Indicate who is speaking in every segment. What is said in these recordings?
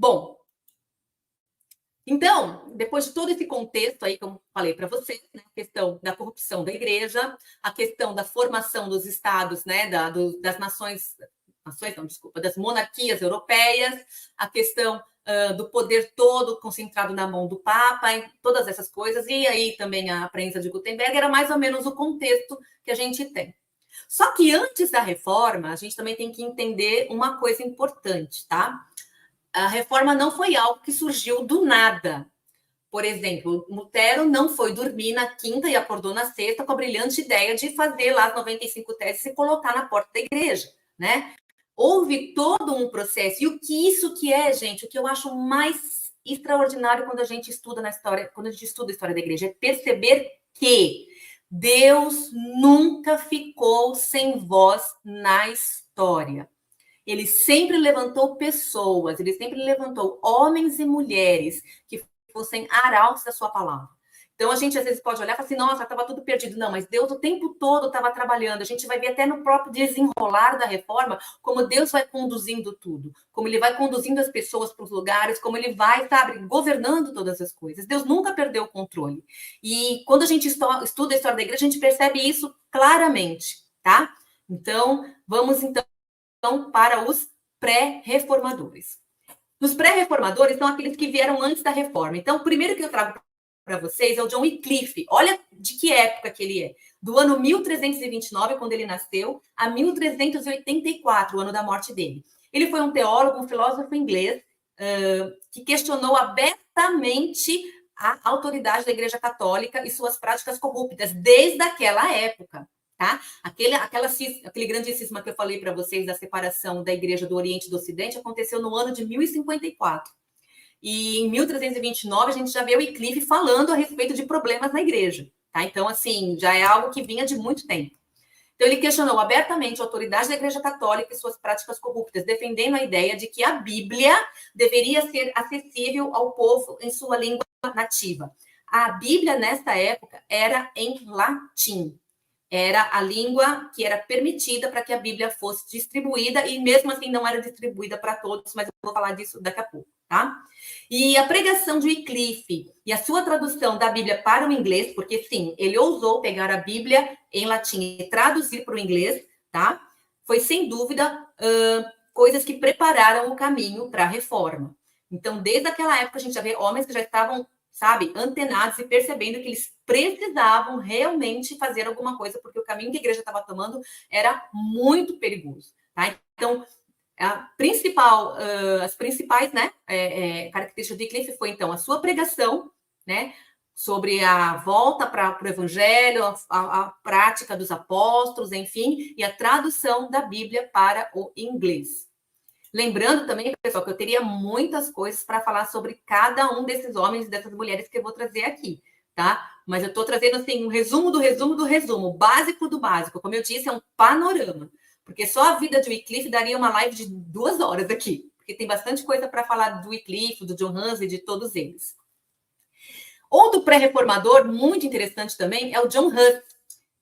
Speaker 1: Bom, então, depois de todo esse contexto aí que eu falei para vocês, né, a questão da corrupção da igreja, a questão da formação dos estados, né, das das monarquias europeias, a questão do poder todo concentrado na mão do Papa, todas essas coisas, e aí também a prensa de Gutenberg, era mais ou menos o contexto que a gente tem. Só que antes da reforma, a gente também tem que entender uma coisa importante, tá? A reforma não foi algo que surgiu do nada. Por exemplo, Lutero não foi dormir na quinta e acordou na sexta com a brilhante ideia de fazer lá as 95 teses e colocar na porta da igreja, né? Houve todo um processo. E o que isso que é, gente, o que eu acho mais extraordinário quando a gente estuda na história, quando a gente estuda a história da igreja, é perceber que Deus nunca ficou sem voz na história. Ele sempre levantou pessoas, ele sempre levantou homens e mulheres que fossem arautos da sua palavra. Então, a gente às vezes pode olhar e falar assim, nossa, estava tudo perdido. Não, mas Deus o tempo todo estava trabalhando. A gente vai ver até no próprio desenrolar da reforma como Deus vai conduzindo tudo, como ele vai conduzindo as pessoas para os lugares, como ele vai, sabe, governando todas as coisas. Deus nunca perdeu o controle. E quando a gente estuda a história da igreja, a gente percebe isso claramente, tá? Então, vamos então para os pré-reformadores. Os pré-reformadores são aqueles que vieram antes da reforma. Então, o primeiro que eu trago para vocês é o John Wycliffe. Olha de que época que ele é. Do ano 1329, quando ele nasceu, a 1384, o ano da morte dele. Ele foi um teólogo, um filósofo inglês, que questionou abertamente a autoridade da Igreja Católica e suas práticas corruptas, desde aquela época. Tá? Aquele grande cisma que eu falei para vocês da separação da igreja do Oriente e do Ocidente aconteceu no ano de 1054. E em 1329 a gente já vê o Wycliffe falando a respeito de problemas na igreja. Tá? Então, assim, já é algo que vinha de muito tempo. Então, ele questionou abertamente a autoridade da Igreja Católica e suas práticas corruptas, defendendo a ideia de que a Bíblia deveria ser acessível ao povo em sua língua nativa. A Bíblia, nessa época, era em latim. Era a língua que era permitida para que a Bíblia fosse distribuída, e mesmo assim não era distribuída para todos, mas eu vou falar disso daqui a pouco, tá? E a pregação de Wycliffe e a sua tradução da Bíblia para o inglês, porque sim, ele ousou pegar a Bíblia em latim e traduzir para o inglês, tá? Foi sem dúvida coisas que prepararam o caminho para a reforma. Então, desde aquela época, a gente já vê homens que já estavam, sabe, antenados e percebendo que eles precisavam realmente fazer alguma coisa, porque o caminho que a igreja estava tomando era muito perigoso, tá? Então, as principais, né, características de Wycliffe foi, então, a sua pregação, né, sobre a volta para o evangelho, a prática dos apóstolos, enfim, e a tradução da Bíblia para o inglês. Lembrando também, pessoal, que eu teria muitas coisas para falar sobre cada um desses homens e dessas mulheres que eu vou trazer aqui, tá? Mas eu estou trazendo, assim, um resumo do resumo do resumo, básico do básico. Como eu disse, é um panorama, porque só a vida de Wycliffe daria uma live de 2 horas aqui, porque tem bastante coisa para falar do Wycliffe, do John Huss e de todos eles. Outro pré-reformador muito interessante também é o John Huss,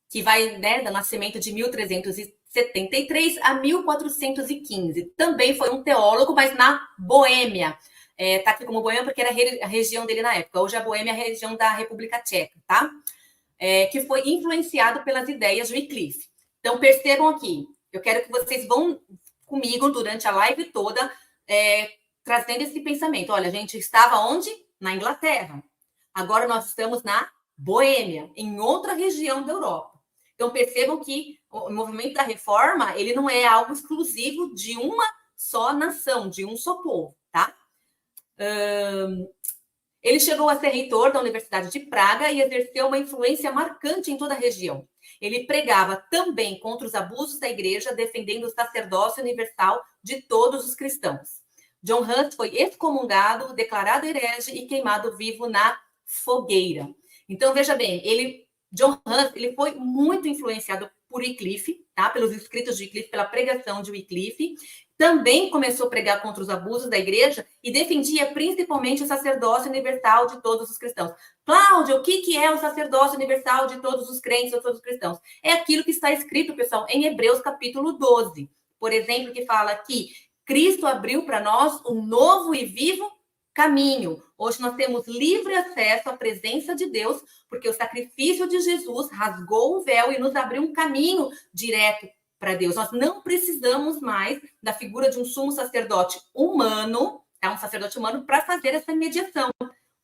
Speaker 1: que vai, né, do nascimento de 1373 a 1415. Também foi um teólogo, mas na Boêmia. Tá aqui como Boêmia porque era a região dele na época. Hoje a Boêmia é a região da República Tcheca, tá? Que foi influenciado pelas ideias de Wycliffe. Então, percebam aqui. Eu quero que vocês vão comigo durante a live toda, trazendo esse pensamento. Olha, a gente estava onde? Na Inglaterra. Agora nós estamos na Boêmia, em outra região da Europa. Então, percebam que o movimento da reforma, ele não é algo exclusivo de uma só nação, de um só povo, tá? Ele chegou a ser reitor da Universidade de Praga e exerceu uma influência marcante em toda a região. Ele pregava também contra os abusos da igreja, defendendo o sacerdócio universal de todos os cristãos. John Huss foi excomungado, declarado herege e queimado vivo na fogueira. Então, veja bem, John Huss, ele foi muito influenciado por Wycliffe, tá? Pelos escritos de Wycliffe, pela pregação de Wycliffe. Também começou a pregar contra os abusos da igreja e defendia principalmente o sacerdócio universal de todos os cristãos. Cláudia, o que é o sacerdócio universal de todos os crentes, de todos os cristãos? É aquilo que está escrito, pessoal, em Hebreus capítulo 12. Por exemplo, que fala que Cristo abriu para nós um novo e vivo caminho. Hoje nós temos livre acesso à presença de Deus, porque o sacrifício de Jesus rasgou o véu e nos abriu um caminho direto para Deus. Nós não precisamos mais da figura de um sumo sacerdote humano, um sacerdote humano, para fazer essa mediação,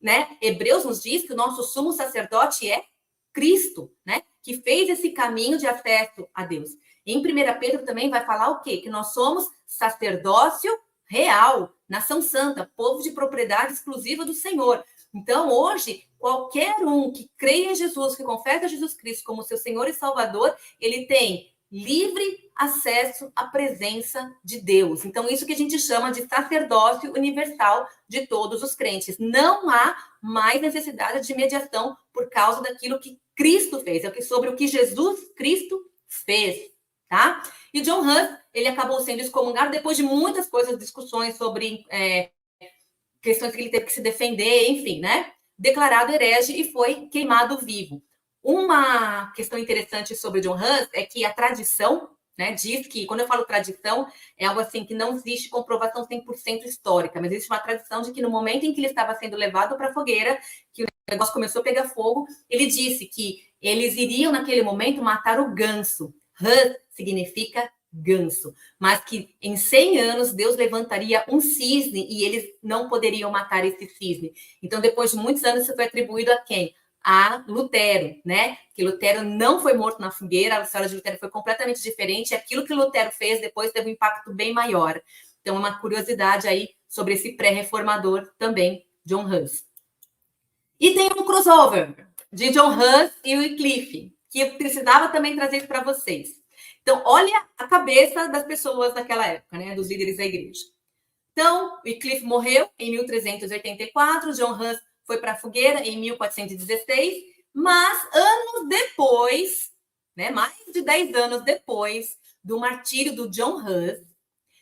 Speaker 1: né? Hebreus nos diz que o nosso sumo sacerdote é Cristo, né? Que fez esse caminho de acesso a Deus. Em 1 Pedro também vai falar o quê? Que nós somos sacerdócio real, nação santa, povo de propriedade exclusiva do Senhor. Então, hoje, qualquer um que creia em Jesus, que confessa Jesus Cristo como seu Senhor e Salvador, ele tem livre acesso à presença de Deus. Então, isso que a gente chama de sacerdócio universal de todos os crentes. Não há mais necessidade de mediação por causa daquilo que Cristo fez, sobre o que Jesus Cristo fez, tá? E John Huss, ele acabou sendo excomungado depois de muitas coisas, discussões sobre questões que ele teve que se defender, enfim, né? Declarado herege e foi queimado vivo. Uma questão interessante sobre John Huss é que a tradição, né, diz que, quando eu falo tradição, é algo assim que não existe comprovação 100% histórica, mas existe uma tradição de que no momento em que ele estava sendo levado para a fogueira, que o negócio começou a pegar fogo, ele disse que eles iriam, naquele momento, matar o ganso. Huss significa ganso, mas que em 100 anos Deus levantaria um cisne e eles não poderiam matar esse cisne. Então, depois de muitos anos, isso foi atribuído a quem? A Lutero, né? Que Lutero não foi morto na fogueira, a história de Lutero foi completamente diferente. Aquilo que Lutero fez depois teve um impacto bem maior. Então, uma curiosidade aí sobre esse pré-reformador também, John Huss. E tem um crossover de John Huss e Wycliffe, que eu precisava também trazer para vocês. Então, olha a cabeça das pessoas daquela época, né? Dos líderes da igreja. Então, Wycliffe morreu em 1384, John Huss foi para a fogueira em 1416, mas anos depois, né, mais de 10 anos depois do martírio do John Huss,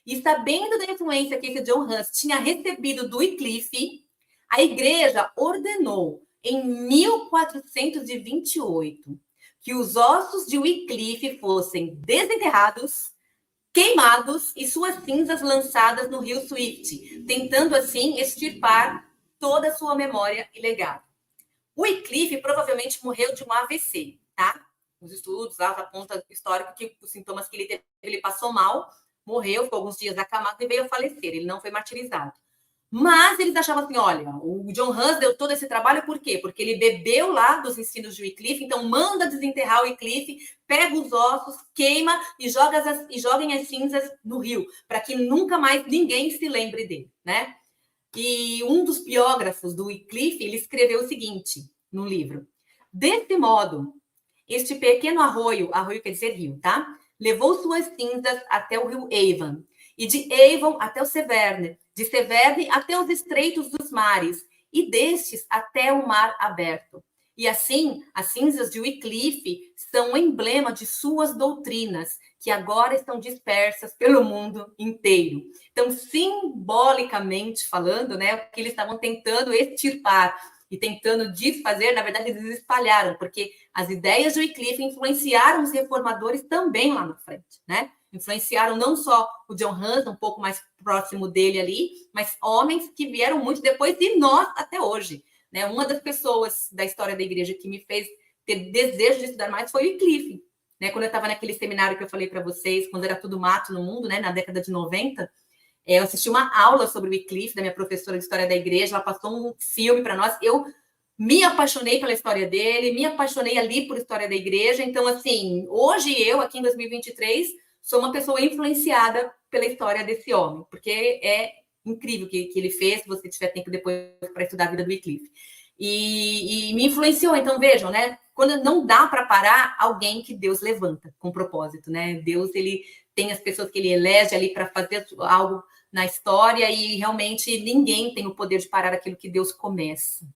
Speaker 1: e sabendo da influência que esse John Huss tinha recebido do Wycliffe, a igreja ordenou em 1428 que os ossos de Wycliffe fossem desenterrados, queimados e suas cinzas lançadas no rio Swift, tentando assim extirpar toda a sua memória e legado. O Wycliffe provavelmente morreu de um AVC, tá? Os estudos lá apontam histórico que os sintomas que ele teve, ele passou mal, morreu, ficou alguns dias acamado e veio a falecer. Ele não foi martirizado. Mas eles achavam assim, olha, o John Huss deu todo esse trabalho por quê? Porque ele bebeu lá dos ensinos de Wycliffe, então manda desenterrar o Wycliffe, pega os ossos, queima e joguem as cinzas no rio, para que nunca mais ninguém se lembre dele, né? E um dos biógrafos do Wycliffe, ele escreveu o seguinte no livro: desse modo, este pequeno arroio quer dizer rio, tá? Levou suas cinzas até o rio Avon, e de Avon até o Severne, de Severne até os estreitos dos mares, e destes até o mar aberto. E assim, as cinzas de Wycliffe são um emblema de suas doutrinas, que agora estão dispersas pelo mundo inteiro. Então, simbolicamente falando, né, o que eles estavam tentando extirpar e tentando desfazer, na verdade, eles espalharam, porque as ideias de Wycliffe influenciaram os reformadores também lá na frente, né? Influenciaram não só o John Huss, um pouco mais próximo dele ali, mas homens que vieram muito depois e nós até hoje, né? Uma das pessoas da história da igreja que me fez ter desejo de estudar mais foi o Wycliffe, né? Quando eu estava naquele seminário que eu falei para vocês, quando era tudo mato no mundo, né? Na década de 90, eu assisti uma aula sobre o Wycliffe, da minha professora de história da igreja, ela passou um filme para nós, eu me apaixonei pela história dele, me apaixonei ali por história da igreja, então, assim, hoje eu, aqui em 2023, sou uma pessoa influenciada pela história desse homem, porque é incrível o que ele fez, se você tiver tempo depois para estudar a vida do Wycliffe. E me influenciou, então vejam, né? Quando não dá para parar alguém que Deus levanta com propósito, né? Deus, ele tem as pessoas que ele elege ali para fazer algo na história e realmente ninguém tem o poder de parar aquilo que Deus começa.